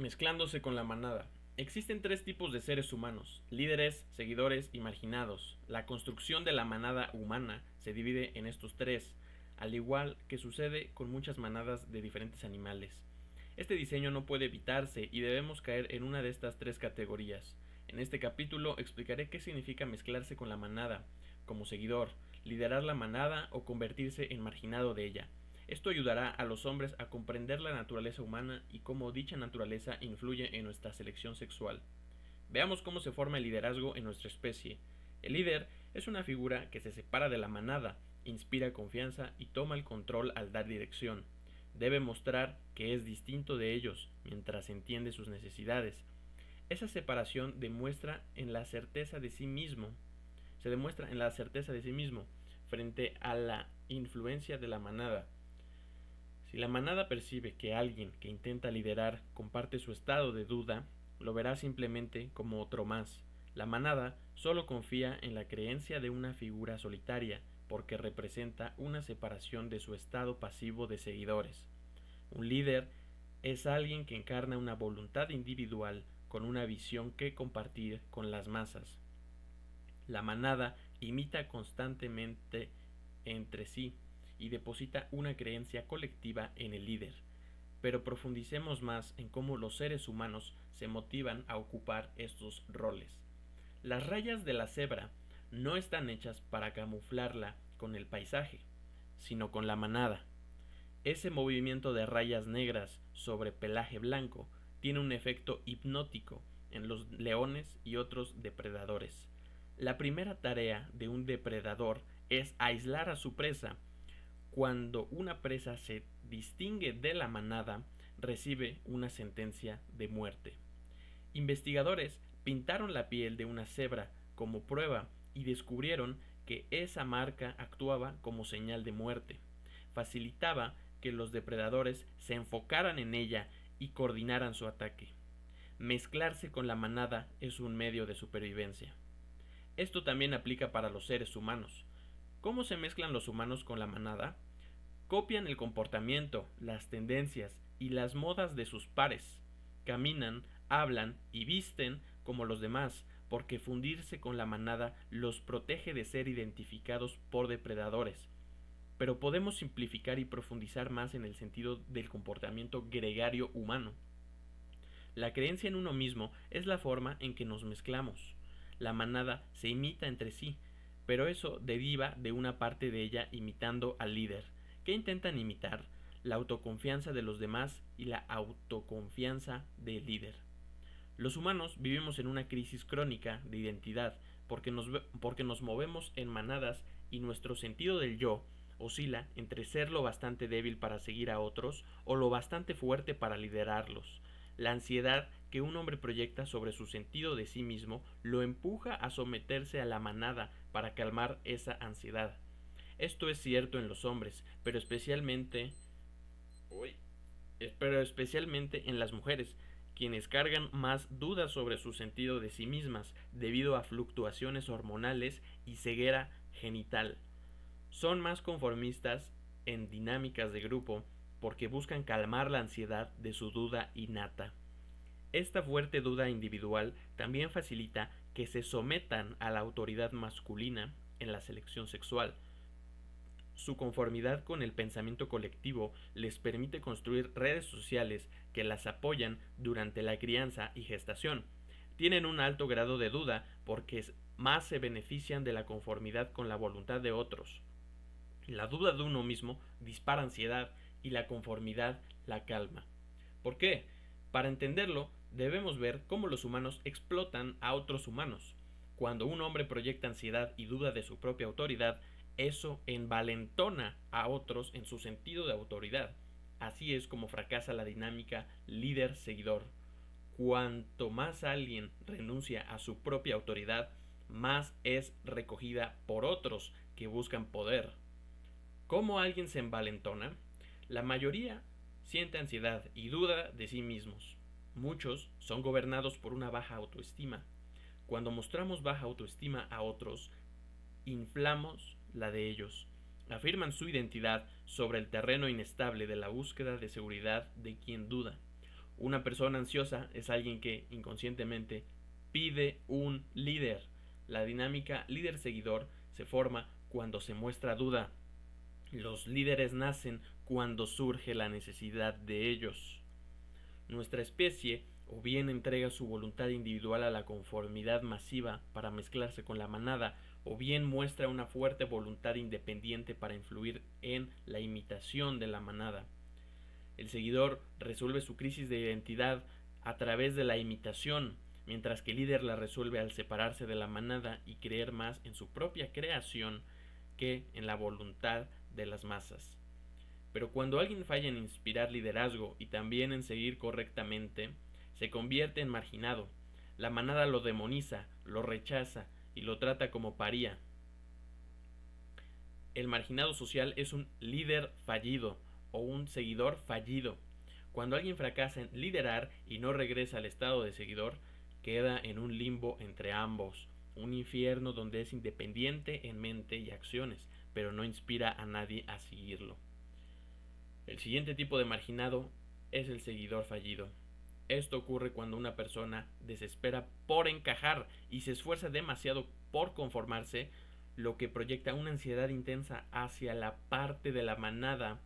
Mezclándose con la manada. Existen tres tipos de seres humanos: líderes, seguidores y marginados. La construcción de la manada humana se divide en estos tres, al igual que sucede con muchas manadas de diferentes animales. Este diseño no puede evitarse y debemos caer en una de estas tres categorías. En este capítulo explicaré qué significa mezclarse con la manada, como seguidor, liderar la manada o convertirse en marginado de ella. Esto ayudará a los hombres a comprender la naturaleza humana y cómo dicha naturaleza influye en nuestra selección sexual. Veamos cómo se forma el liderazgo en nuestra especie. El líder es una figura que se separa de la manada, inspira confianza y toma el control al dar dirección. Debe mostrar que es distinto de ellos mientras entiende sus necesidades. Esa separación se demuestra en la certeza de sí mismo frente a la influencia de la manada. Si la manada percibe que alguien que intenta liderar comparte su estado de duda, lo verá simplemente como otro más. La manada solo confía en la creencia de una figura solitaria, porque representa una separación de su estado pasivo de seguidores. Un líder es alguien que encarna una voluntad individual con una visión que compartir con las masas. La manada imita constantemente entre sí y deposita una creencia colectiva en el líder. Pero profundicemos más en cómo los seres humanos se motivan a ocupar estos roles. Las rayas de la cebra no están hechas para camuflarla con el paisaje, sino con la manada. Ese movimiento de rayas negras sobre pelaje blanco tiene un efecto hipnótico en los leones y otros depredadores. La primera tarea de un depredador es aislar a su presa. Cuando una presa se distingue de la manada, recibe una sentencia de muerte. Investigadores pintaron la piel de una cebra como prueba y descubrieron que esa marca actuaba como señal de muerte. Facilitaba que los depredadores se enfocaran en ella y coordinaran su ataque. Mezclarse con la manada es un medio de supervivencia. Esto también aplica para los seres humanos. ¿Cómo se mezclan los humanos con la manada? Copian el comportamiento, las tendencias y las modas de sus pares. Caminan, hablan y visten como los demás, porque fundirse con la manada los protege de ser identificados por depredadores. Pero podemos simplificar y profundizar más en el sentido del comportamiento gregario humano. La creencia en uno mismo es la forma en que nos mezclamos. La manada se imita entre sí, pero eso deriva de una parte de ella imitando al líder. ¿Qué intentan imitar? La autoconfianza de los demás y la autoconfianza del líder. Los humanos vivimos en una crisis crónica de identidad porque nos movemos en manadas y nuestro sentido del yo oscila entre ser lo bastante débil para seguir a otros o lo bastante fuerte para liderarlos. La ansiedad que un hombre proyecta sobre su sentido de sí mismo lo empuja a someterse a la manada para calmar esa ansiedad. Esto es cierto en los hombres, pero especialmente en las mujeres, quienes cargan más dudas sobre su sentido de sí mismas debido a fluctuaciones hormonales y ceguera genital. Son más conformistas en dinámicas de grupo porque buscan calmar la ansiedad de su duda innata. Esta fuerte duda individual también facilita que se sometan a la autoridad masculina en la selección sexual. Su conformidad con el pensamiento colectivo les permite construir redes sociales que las apoyan durante la crianza y gestación. Tienen un alto grado de duda porque más se benefician de la conformidad con la voluntad de otros. La duda de uno mismo dispara ansiedad y la conformidad la calma. ¿Por qué? Para entenderlo, debemos ver cómo los humanos explotan a otros humanos. Cuando un hombre proyecta ansiedad y duda de su propia autoridad, eso envalentona a otros en su sentido de autoridad. Así es como fracasa la dinámica líder-seguidor. Cuanto más alguien renuncia a su propia autoridad, más es recogida por otros que buscan poder. ¿Cómo alguien se envalentona? La mayoría siente ansiedad y duda de sí mismos. Muchos son gobernados por una baja autoestima. Cuando mostramos baja autoestima a otros, inflamos la de ellos. Afirman su identidad sobre el terreno inestable de la búsqueda de seguridad de quien duda. Una persona ansiosa es alguien que inconscientemente pide un líder. La dinámica líder-seguidor se forma cuando se muestra duda. Los líderes nacen cuando surge la necesidad de ellos. Nuestra especie o bien entrega su voluntad individual a la conformidad masiva para mezclarse con la manada, o bien muestra una fuerte voluntad independiente para influir en la imitación de la manada. El seguidor resuelve su crisis de identidad a través de la imitación, mientras que el líder la resuelve al separarse de la manada y creer más en su propia creación que en la voluntad de las masas. Pero cuando alguien falla en inspirar liderazgo y también en seguir correctamente, se convierte en marginado. La manada lo demoniza, lo rechaza y lo trata como paría. El marginado social es un líder fallido o un seguidor fallido. Cuando alguien fracasa en liderar y no regresa al estado de seguidor, queda en un limbo entre ambos, un infierno donde es independiente en mente y acciones, pero no inspira a nadie a seguirlo. El siguiente tipo de marginado es el seguidor fallido. Esto ocurre cuando una persona desespera por encajar y se esfuerza demasiado por conformarse, lo que proyecta una ansiedad intensa hacia la parte de la manada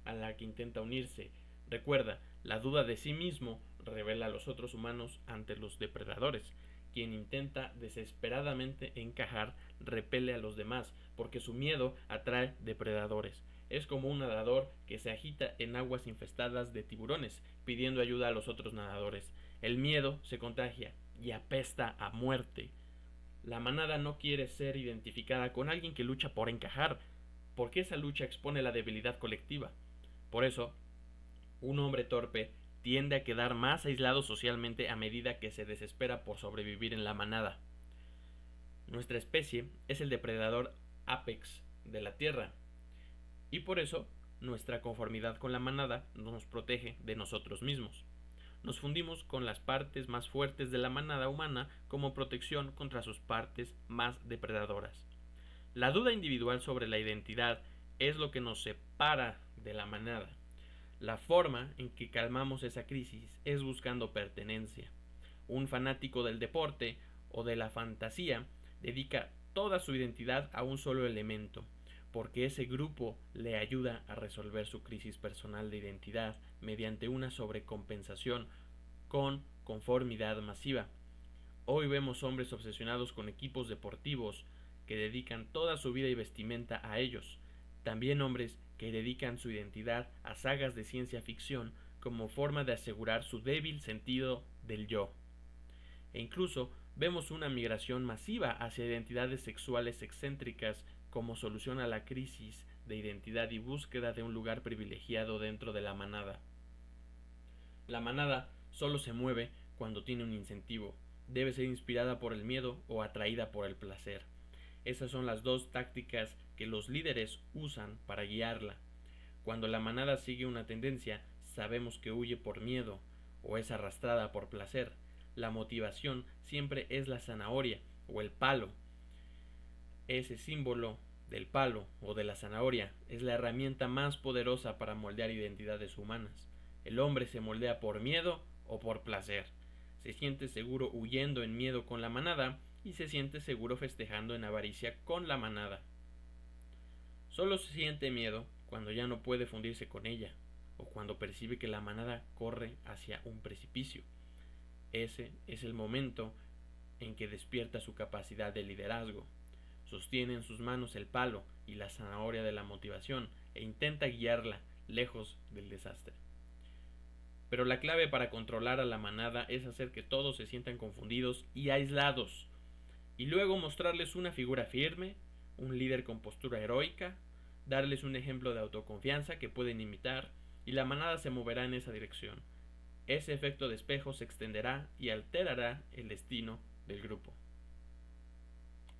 a la que intenta unirse. Recuerda, la duda de sí mismo revela a los otros humanos ante los depredadores. Quien intenta desesperadamente encajar repele a los demás, porque su miedo atrae depredadores. Es como un nadador que se agita en aguas infestadas de tiburones, pidiendo ayuda a los otros nadadores. El miedo se contagia y apesta a muerte. La manada no quiere ser identificada con alguien que lucha por encajar, porque esa lucha expone la debilidad colectiva. Por eso, un hombre torpe tiende a quedar más aislado socialmente a medida que se desespera por sobrevivir en la manada. Nuestra especie es el depredador apex de la Tierra, y por eso nuestra conformidad con la manada nos protege de nosotros mismos. Nos fundimos con las partes más fuertes de la manada humana como protección contra sus partes más depredadoras. La duda individual sobre la identidad es lo que nos separa de la manada. La forma en que calmamos esa crisis es buscando pertenencia. Un fanático del deporte o de la fantasía dedica toda su identidad a un solo elemento, porque ese grupo le ayuda a resolver su crisis personal de identidad mediante una sobrecompensación con conformidad masiva. Hoy vemos hombres obsesionados con equipos deportivos que dedican toda su vida y vestimenta a ellos. También hombres que dedican su identidad a sagas de ciencia ficción como forma de asegurar su débil sentido del yo. E incluso vemos una migración masiva hacia identidades sexuales excéntricas como solución a la crisis de identidad y búsqueda de un lugar privilegiado dentro de la manada. La manada solo se mueve cuando tiene un incentivo. Debe ser inspirada por el miedo o atraída por el placer. Esas son las dos tácticas que los líderes usan para guiarla. Cuando la manada sigue una tendencia, sabemos que huye por miedo o es arrastrada por placer. La motivación siempre es la zanahoria o el palo. Ese símbolo del palo o de la zanahoria es la herramienta más poderosa para moldear identidades humanas. El hombre se moldea por miedo o por placer. Se siente seguro huyendo en miedo con la manada y se siente seguro festejando en avaricia con la manada. Solo se siente miedo cuando ya no puede fundirse con ella o cuando percibe que la manada corre hacia un precipicio. Ese es el momento en que despierta su capacidad de liderazgo. Sostiene en sus manos el palo y la zanahoria de la motivación e intenta guiarla lejos del desastre. Pero la clave para controlar a la manada es hacer que todos se sientan confundidos y aislados, y luego mostrarles una figura firme, un líder con postura heroica, darles un ejemplo de autoconfianza que pueden imitar, y la manada se moverá en esa dirección. Ese efecto de espejo se extenderá y alterará el destino del grupo.